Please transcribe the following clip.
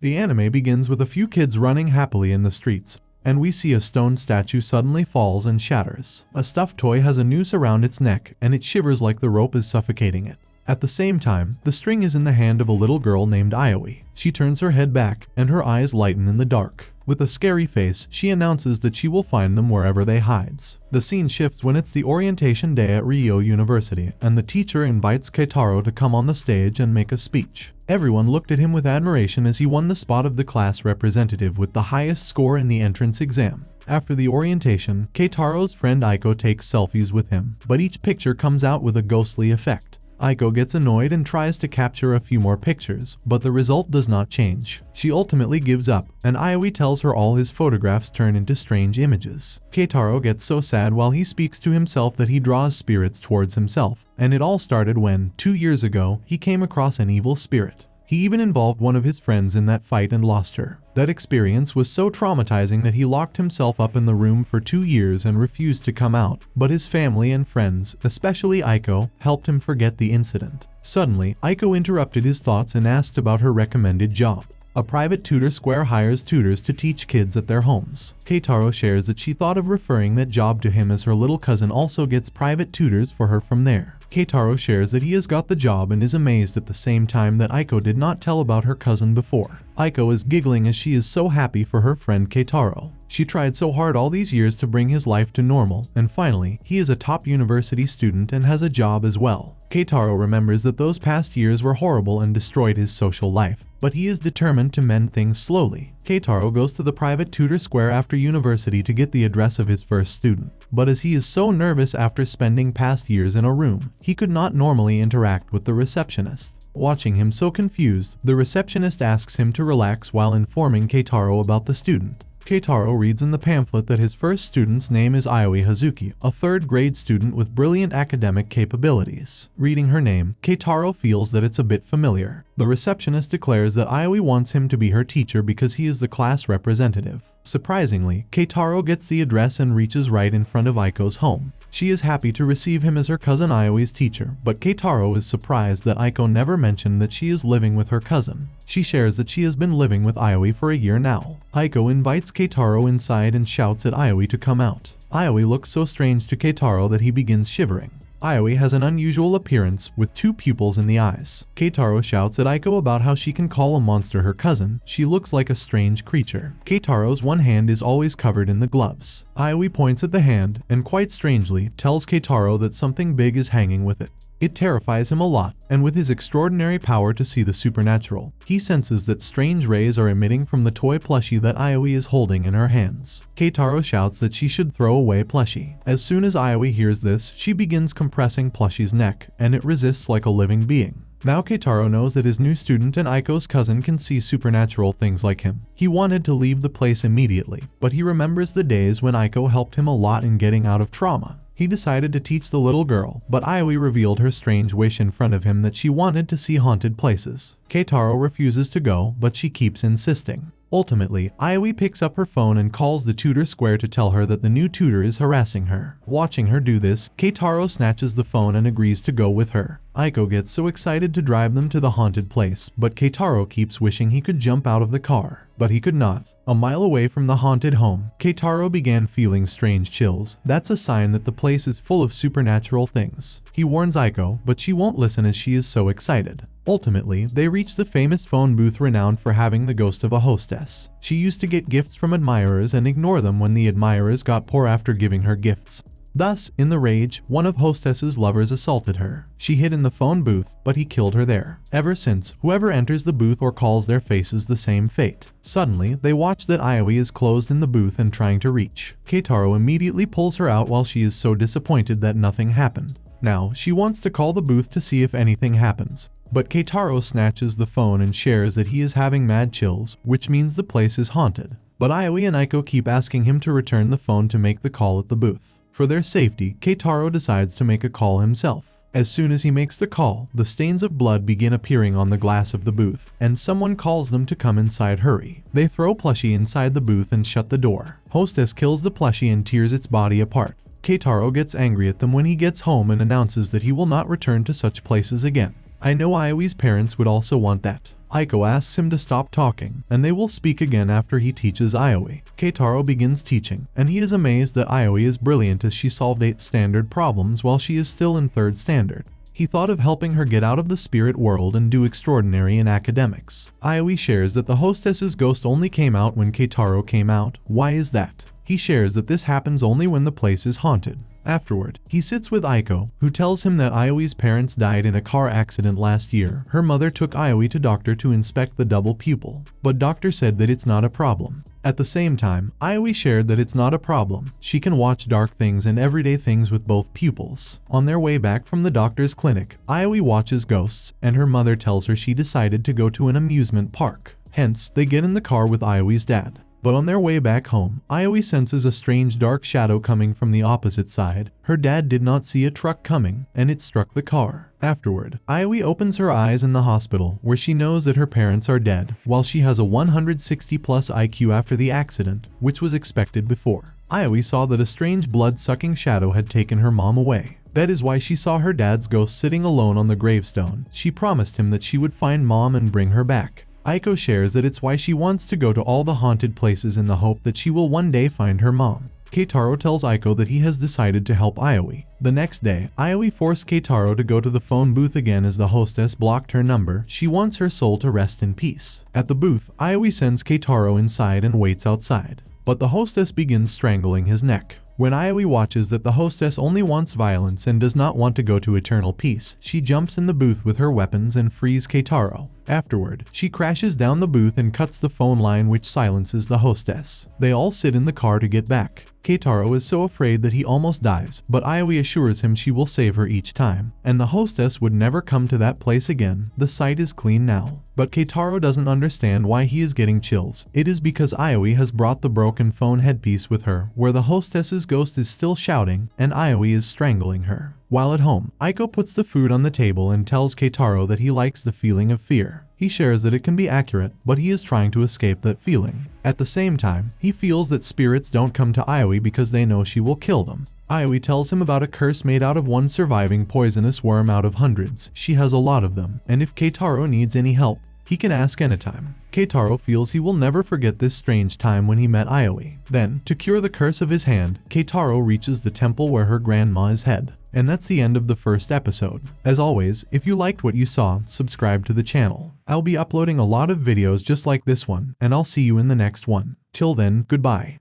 The anime begins with a few kids running happily in the streets, and we see a stone statue suddenly falls and shatters. A stuffed toy has a noose around its neck, and it shivers like the rope is suffocating it. At the same time, the string is in the hand of a little girl named Ayoei. She turns her head back, and her eyes lighten in the dark. With a scary face, she announces that she will find them wherever they hides. The scene shifts when it's the orientation day at Rio University, and the teacher invites Keitaro to come on the stage and make a speech. Everyone looked at him with admiration as he won the spot of the class representative with the highest score in the entrance exam. After the orientation, Keitaro's friend Aiko takes selfies with him, but each picture comes out with a ghostly effect. Aiko gets annoyed and tries to capture a few more pictures, but the result does not change. She ultimately gives up, and Ayoei tells her all his photographs turn into strange images. Keitaro gets so sad while he speaks to himself that he draws spirits towards himself, and it all started when, 2 years ago, he came across an evil spirit. He even involved one of his friends in that fight and lost her. That experience was so traumatizing that he locked himself up in the room for 2 years and refused to come out, but his family and friends, especially Aiko, helped him forget the incident. Suddenly, Aiko interrupted his thoughts and asked about her recommended job. A private tutor square hires tutors to teach kids at their homes. Keitaro shares that she thought of referring that job to him as her little cousin also gets private tutors for her from there. Keitaro shares that he has got the job and is amazed at the same time that Aiko did not tell about her cousin before. Aiko is giggling as she is so happy for her friend Keitaro. She tried so hard all these years to bring his life to normal, and finally, he is a top university student and has a job as well. Keitaro remembers that those past years were horrible and destroyed his social life, but he is determined to mend things slowly. Keitaro goes to the private tutor square after university to get the address of his first student, but as he is so nervous after spending past years in a room, he could not normally interact with the receptionist. Watching him so confused, the receptionist asks him to relax while informing Keitaro about the student. Keitaro reads in the pamphlet that his first student's name is Ayoei Hazuki, a 3rd grade student with brilliant academic capabilities. Reading her name, Keitaro feels that it's a bit familiar. The receptionist declares that Ayoei wants him to be her teacher because he is the class representative. Surprisingly, Keitaro gets the address and reaches right in front of Aiko's home. She is happy to receive him as her cousin Ayoei's teacher, but Keitaro is surprised that Aiko never mentioned that she is living with her cousin. She shares that she has been living with Ayoei for a year now. Aiko invites Keitaro inside and shouts at Ayoei to come out. Ayoei looks so strange to Keitaro that he begins shivering. Ayoei has an unusual appearance with 2 pupils in the eyes. Keitaro shouts at Aiko about how she can call a monster her cousin. She looks like a strange creature. Keitaro's one hand is always covered in the gloves. Ayoei points at the hand and quite strangely tells Keitaro that something big is hanging with it. It terrifies him a lot, and with his extraordinary power to see the supernatural, he senses that strange rays are emitting from the toy plushie that Ayoei is holding in her hands. Keitaro shouts that she should throw away plushie. As soon as Ayoei hears this, she begins compressing plushie's neck, and it resists like a living being. Now Keitaro knows that his new student and Aiko's cousin can see supernatural things like him. He wanted to leave the place immediately, but he remembers the days when Aiko helped him a lot in getting out of trauma. He decided to teach the little girl, but Ayoei revealed her strange wish in front of him that she wanted to see haunted places. Keitaro refuses to go, but she keeps insisting. Ultimately, Ayoei picks up her phone and calls the tutor square to tell her that the new tutor is harassing her. Watching her do this, Keitaro snatches the phone and agrees to go with her. Aiko gets so excited to drive them to the haunted place, but Keitaro keeps wishing he could jump out of the car. But he could not. A mile away from the haunted home, Keitaro began feeling strange chills. That's a sign that the place is full of supernatural things. He warns Aiko, but she won't listen as she is so excited. Ultimately, they reach the famous phone booth renowned for having the ghost of a hostess. She used to get gifts from admirers and ignore them when the admirers got poor after giving her gifts. Thus, in the rage, one of Hostess's lovers assaulted her. She hid in the phone booth, but he killed her there. Ever since, whoever enters the booth or calls their faces the same fate. Suddenly, they watch that Ayoei is closed in the booth and trying to reach. Keitaro immediately pulls her out while she is so disappointed that nothing happened. Now, she wants to call the booth to see if anything happens. But Keitaro snatches the phone and shares that he is having mad chills, which means the place is haunted. But Ayoei and Aiko keep asking him to return the phone to make the call at the booth. For their safety, Keitaro decides to make a call himself. As soon as he makes the call, the stains of blood begin appearing on the glass of the booth, and someone calls them to come inside. Hurry. They throw plushie inside the booth and shut the door. Hostess kills the plushie and tears its body apart. Keitaro gets angry at them when he gets home and announces that he will not return to such places again. I know Ayoi's parents would also want that. Aiko asks him to stop talking, and they will speak again after he teaches Ayoei. Keitaro begins teaching, and he is amazed that Ayoei is brilliant as she solved 8 standard problems while she is still in 3rd standard. He thought of helping her get out of the spirit world and do extraordinary in academics. Ayoei shares that the hostess's ghost only came out when Keitaro came out. Why is that? He shares that this happens only when the place is haunted. Afterward, he sits with Aiko, who tells him that Ayoi's parents died in a car accident last year. Her mother took Ayoei to doctor to inspect the double pupil, but doctor said that it's not a problem. At the same time, Ayoei shared that it's not a problem. She can watch dark things and everyday things with both pupils. On their way back from the doctor's clinic, Ayoei watches ghosts, and her mother tells her she decided to go to an amusement park. Hence, they get in the car with Ayoi's dad. But on their way back home, Ayoei senses a strange dark shadow coming from the opposite side. Her dad did not see a truck coming, and it struck the car. Afterward, Ayoei opens her eyes in the hospital, where she knows that her parents are dead, while she has a 160 plus IQ after the accident, which was expected before. Ayoei saw that a strange blood-sucking shadow had taken her mom away. That is why she saw her dad's ghost sitting alone on the gravestone. She promised him that she would find mom and bring her back. Aiko shares that it's why she wants to go to all the haunted places in the hope that she will one day find her mom. Keitaro tells Aiko that he has decided to help Ayoei. The next day, Ayoei forced Keitaro to go to the phone booth again as the hostess blocked her number. She wants her soul to rest in peace. At the booth, Ayoei sends Keitaro inside and waits outside, but the hostess begins strangling his neck. When Ayoei watches that the hostess only wants violence and does not want to go to eternal peace, she jumps in the booth with her weapons and frees Keitaro. Afterward, she crashes down the booth and cuts the phone line, which silences the hostess. They all sit in the car to get back. Keitaro is so afraid that he almost dies, but Ayoei assures him she will save her each time, and the hostess would never come to that place again. The site is clean now. But Keitaro doesn't understand why he is getting chills. It is because Ayoei has brought the broken phone headpiece with her, where the hostess's ghost is still shouting, and Ayoei is strangling her. While at home, Aiko puts the food on the table and tells Keitaro that he likes the feeling of fear. He shares that it can be accurate, but he is trying to escape that feeling. At the same time, he feels that spirits don't come to Ayoei because they know she will kill them. Ayoei tells him about a curse made out of one surviving poisonous worm out of hundreds. She has a lot of them, and if Keitaro needs any help, he can ask anytime. Keitaro feels he will never forget this strange time when he met Ayoei. Then, to cure the curse of his hand, Keitaro reaches the temple where her grandma is head. And that's the end of the first episode. As always, if you liked what you saw, subscribe to the channel. I'll be uploading a lot of videos just like this one, and I'll see you in the next one. Till then, goodbye.